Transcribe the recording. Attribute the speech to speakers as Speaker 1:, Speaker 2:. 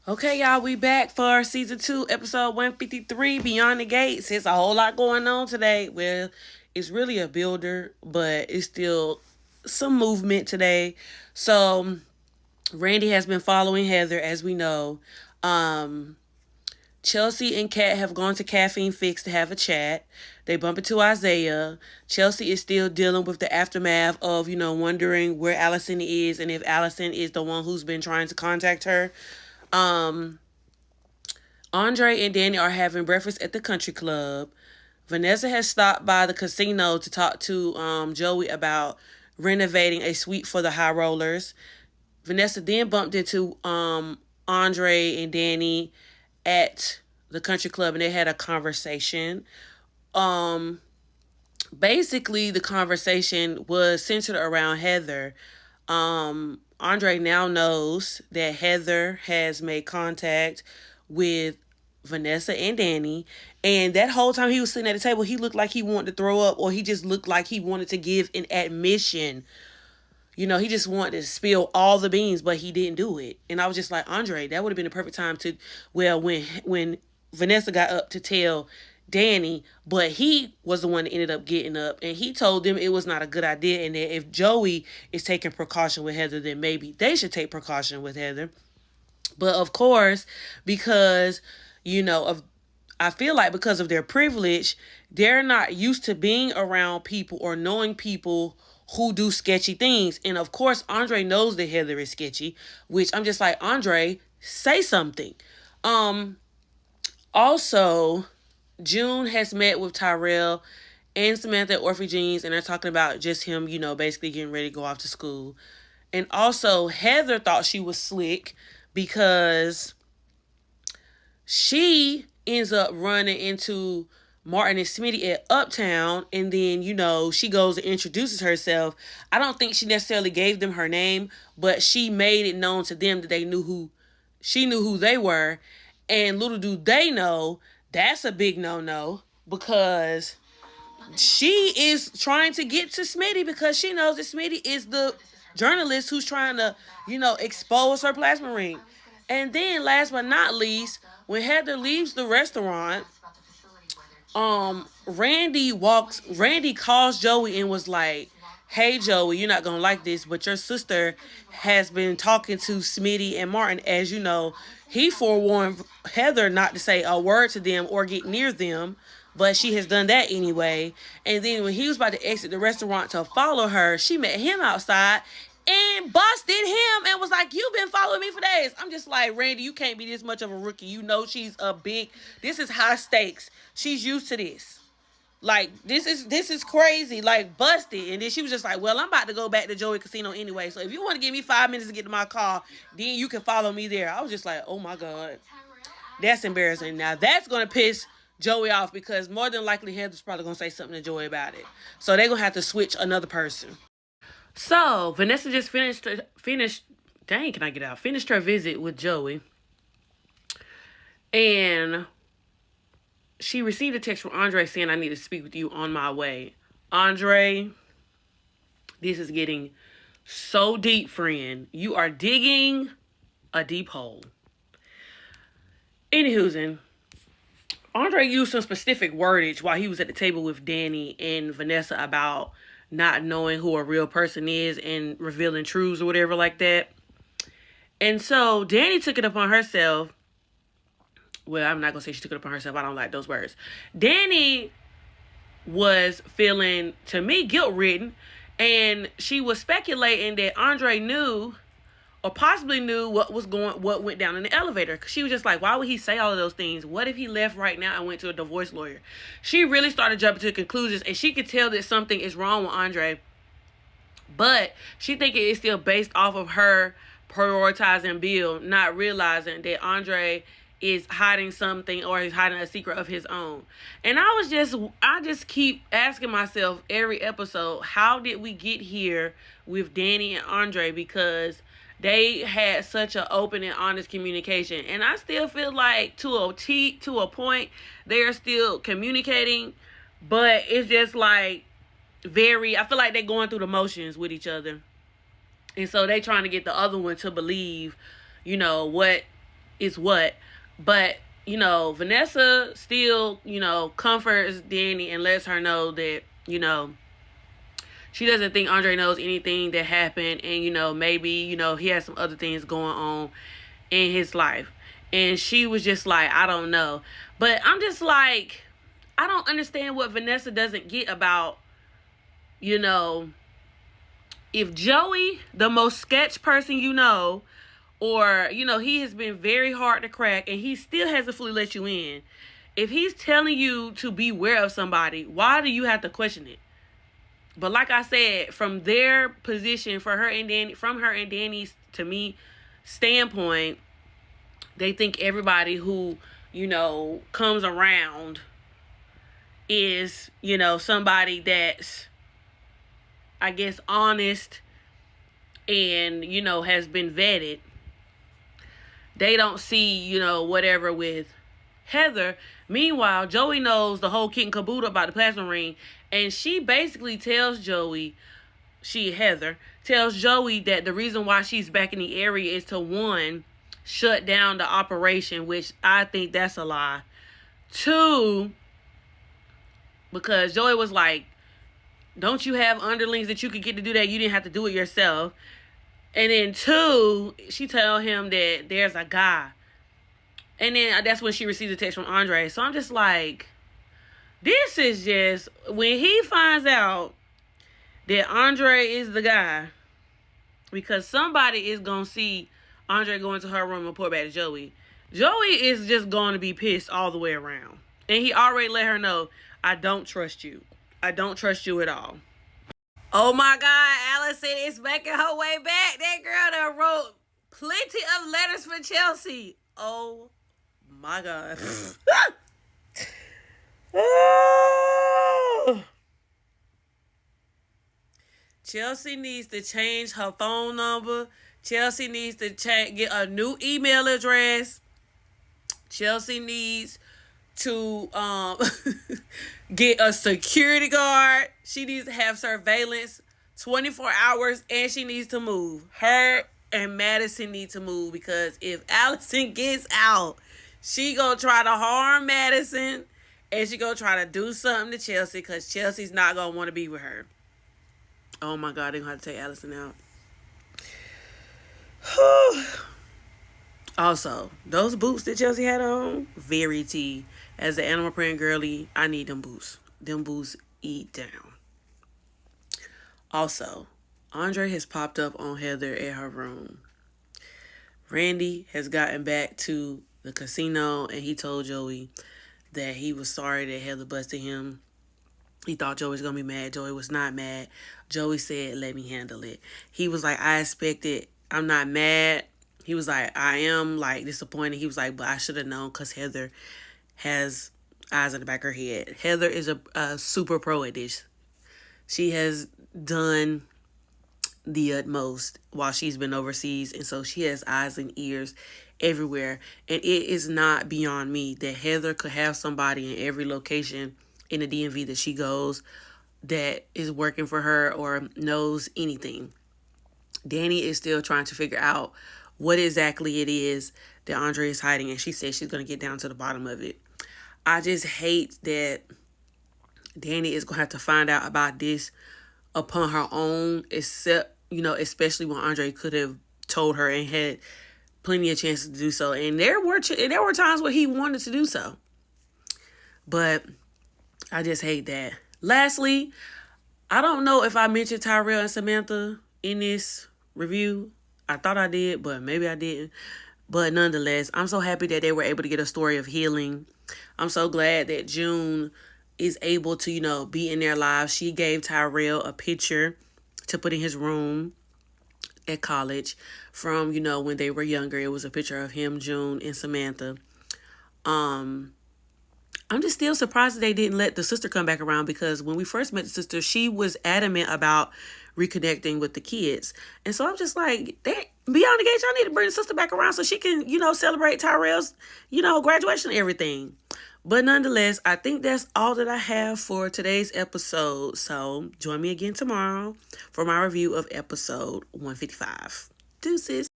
Speaker 1: Okay, y'all, we back for season 2, episode 153, Beyond the Gates. It's a whole lot going on today. Well, it's really a builder, but it's still some movement today. So, Randy has been following Heather, as we know. Chelsea and Kat have gone to Caffeine Fix to have a chat. They bump into Isaiah. Chelsea is still dealing with the aftermath of, wondering where Allison is and if Allison is the one who's been trying to contact her. Andre and Danny are having breakfast at the country club. Vanessa has stopped by the casino to talk to Joey about renovating a suite for the high rollers. Vanessa then bumped into Andre and Danny at the country club, and they had a conversation. Basically, the conversation was centered around Heather. Andre now knows that Heather has made contact with Vanessa and Danny, and that whole time he was sitting at the table, he looked like he wanted to throw up, or he just looked like he wanted to give an admission. He just wanted to spill all the beans, but he didn't do it. And I was just like, Andre, that would have been the perfect time to, well, when Vanessa got up to tell Danny, but he was the one that ended up getting up, and he told them it was not a good idea, and that if Joey is taking precaution with Heather, then maybe they should take precaution with Heather. But of course, because, I feel like because of their privilege, they're not used to being around people or knowing people who do sketchy things. And of course, Andre knows that Heather is sketchy, which I'm just like, Andre, say something. Also, June has met with Tyrell and Samantha at Orphe Jeans, and they're talking about just him, basically getting ready to go off to school. And also, Heather thought she was slick because she ends up running into Martin and Smitty at Uptown, and then, she goes and introduces herself. I don't think she necessarily gave them her name, but she made it known to them that she knew who they were. And little do they know, that's a big no-no, because she is trying to get to Smitty because she knows that Smitty is the journalist who's trying to, expose her plasma ring. And then, last but not least, when Heather leaves the restaurant, Randy calls Joey and was like, hey, Joey, you're not going to like this, but your sister has been talking to Smitty and Martin. As you know, he forewarned Heather not to say a word to them or get near them, but she has done that anyway. And then when he was about to exit the restaurant to follow her, she met him outside and busted him and was like, you've been following me for days. I'm just like, Randy, you can't be this much of a rookie. This is high stakes. She's used to this. Like, this is crazy. Like, busted. And then she was just like, well, I'm about to go back to Joey Casino anyway. So if you want to give me 5 minutes to get to my car, then you can follow me there. I was just like, oh my God. That's embarrassing. Now, that's going to piss Joey off because more than likely Heather's probably going to say something to Joey about it. So they're going to have to switch another person. So, Vanessa just finished her visit with Joey. And she received a text from Andre saying, I need to speak with you on my way. Andre, this is getting so deep, friend. You are digging a deep hole. Anywho's, Andre used some specific wordage while he was at the table with Danny and Vanessa about not knowing who a real person is and revealing truths or whatever like that. And so Danny took it upon herself. Well, I'm not going to say she took it upon herself. I don't like those words. Danny was feeling, to me, guilt-ridden. And she was speculating that Andre knew or possibly knew what went down in the elevator. She was just like, why would he say all of those things? What if he left right now and went to a divorce lawyer? She really started jumping to conclusions, and she could tell that something is wrong with Andre. But she think it is still based off of her prioritizing Bill, not realizing that Andre is hiding something or he's hiding a secret of his own. And I just keep asking myself every episode, how did we get here with Danny and Andre? Because they had such an open and honest communication. And I still feel like to a point, they're still communicating. But it's just like I feel like they're going through the motions with each other. And so they trying to get the other one to believe, what is what. But, you know, Vanessa still, you know, comforts Danny and lets her know that, you know, she doesn't think Andre knows anything that happened. And, you know, maybe, you know, he has some other things going on in his life. And she was just like, I don't know. But I'm just like, I don't understand what Vanessa doesn't get about, you know, if Joey, the most sketch person you know, or, you know, he has been very hard to crack and he still hasn't fully let you in. If he's telling you to beware of somebody, why do you have to question it? But like I said, from their position, from her and Danny's, to me, standpoint, they think everybody who, you know, comes around is, you know, somebody that's, I guess, honest and, you know, has been vetted. They don't see, you know, whatever with Heather. Meanwhile, Joey knows the whole kit and caboodle about the plasma ring. And she basically tells Joey, Heather, tells Joey that the reason why she's back in the area is to, one, shut down the operation, which I think that's a lie. Two, because Joey was like, don't you have underlings that you could get to do that? You didn't have to do it yourself. And then two, she tell him that there's a guy. And then that's when she receives a text from Andre. So I'm just like, this is just, when he finds out that Andre is the guy, because somebody is going to see Andre go into her room and report back to Joey. Joey is just going to be pissed all the way around. And he already let her know, I don't trust you. I don't trust you at all. Oh my God, Allison is making her way back. That girl that wrote plenty of letters for Chelsea. Oh my God. Oh. Chelsea needs to change her phone number. Chelsea needs to get a new email address. Chelsea needs to get a security guard. She needs to have surveillance 24 hours, and she needs to move. Her and Madison need to move, because if Allison gets out, she gonna try to harm Madison, and she gonna try to do something to Chelsea, because Chelsea's not gonna want to be with her. Oh my God, they're gonna have to take Allison out. Also, those boots that Chelsea had on, very tea. As the animal print girly, I need them boots. Them boots eat down. Also, Andre has popped up on Heather at her room. Randy has gotten back to the casino, and he told Joey that he was sorry that Heather busted him. He thought Joey was going to be mad. Joey was not mad. Joey said, let me handle it. He was like, I expected, I'm not mad. He was like, I am, like, disappointed. He was like, but I should have known, because Heather has eyes in the back of her head. Heather is a super pro at this. She has done the utmost while she's been overseas, and so she has eyes and ears everywhere. And it is not beyond me that Heather could have somebody in every location in the DMV that she goes that is working for her or knows anything. Danny is still trying to figure out what exactly it is that Andre is hiding, and she says she's going to get down to the bottom of it. I just hate that Danny is going to have to find out about this upon her own, except, you know, especially when Andre could have told her and had plenty of chances to do so. And there were times where he wanted to do so. But I just hate that. Lastly, I don't know if I mentioned Tyrell and Samantha in this review. I thought I did, but maybe I didn't. But nonetheless, I'm so happy that they were able to get a story of healing. I'm so glad that June is able to, you know, be in their lives. She gave Tyrell a picture to put in his room at college from, you know, when they were younger. It was a picture of him, June, and Samantha. I'm just still surprised that they didn't let the sister come back around, because when we first met the sister, she was adamant about reconnecting with the kids. And so I'm just like, beyond the gate, y'all need to bring the sister back around so she can, you know, celebrate Tyrell's, you know, graduation and everything. But nonetheless, I think that's all that I have for today's episode. So join me again tomorrow for my review of episode 155. Deuces.